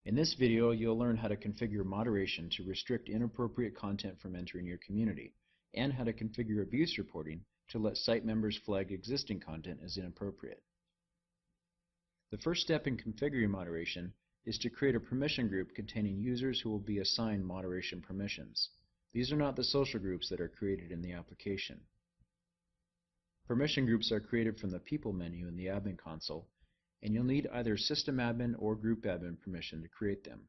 In this video, you'll learn how to configure moderation to restrict inappropriate content from entering your community, and how to configure abuse reporting to let site members flag existing content as inappropriate. The first step in configuring moderation is to create a permission group containing users who will be assigned moderation permissions. These are not the social groups that are created in the application. Permission groups are created from the People menu in the Admin console, and you'll need either System Admin or Group Admin permission to create them.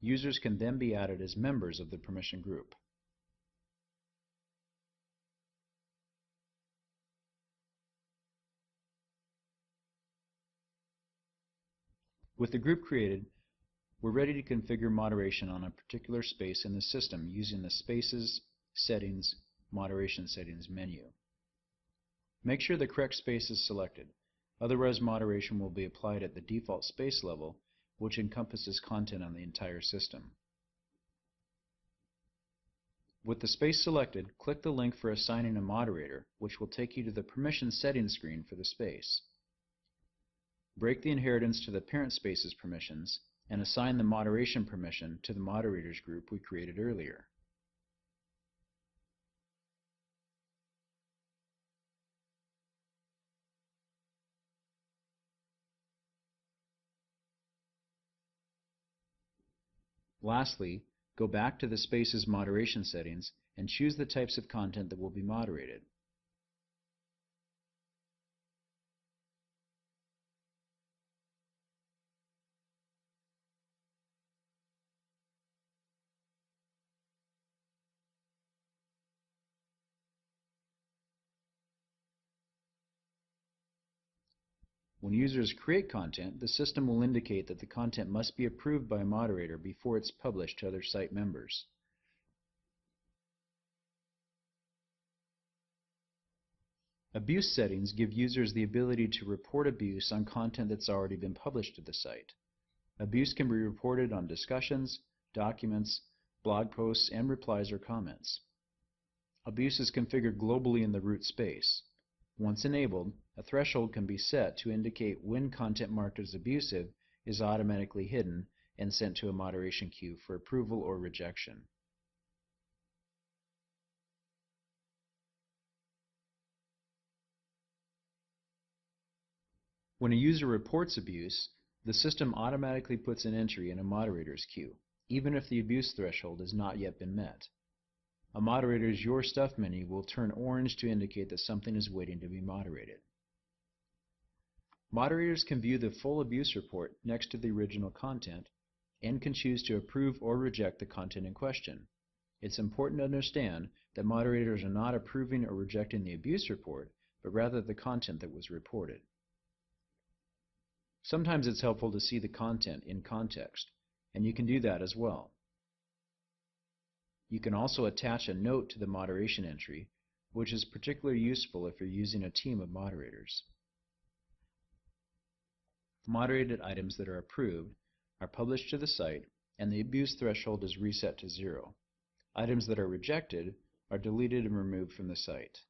Users can then be added as members of the permission group. With the group created, we're ready to configure moderation on a particular space in the system using the Spaces, Settings, Moderation Settings menu. Make sure the correct space is selected, otherwise moderation will be applied at the default space level, which encompasses content on the entire system. With the space selected, click the link for assigning a moderator, which will take you to the permission settings screen for the space. Break the inheritance to the parent space's permissions and assign the moderation permission to the moderators group we created earlier. Lastly, go back to the space's moderation settings and choose the types of content that will be moderated. When users create content, the system will indicate that the content must be approved by a moderator before it's published to other site members. Abuse settings give users the ability to report abuse on content that's already been published to the site. Abuse can be reported on discussions, documents, blog posts, and replies or comments. Abuse is configured globally in the root space. Once enabled, a threshold can be set to indicate when content marked as abusive is automatically hidden and sent to a moderation queue for approval or rejection. When a user reports abuse, the system automatically puts an entry in a moderator's queue, even if the abuse threshold has not yet been met. A moderator's Your Stuff menu will turn orange to indicate that something is waiting to be moderated. Moderators can view the full abuse report next to the original content and can choose to approve or reject the content in question. It's important to understand that moderators are not approving or rejecting the abuse report, but rather the content that was reported. Sometimes it's helpful to see the content in context, and you can do that as well. You can also attach a note to the moderation entry, which is particularly useful if you're using a team of moderators. Moderated items that are approved are published to the site, and the abuse threshold is reset to 0. Items that are rejected are deleted and removed from the site.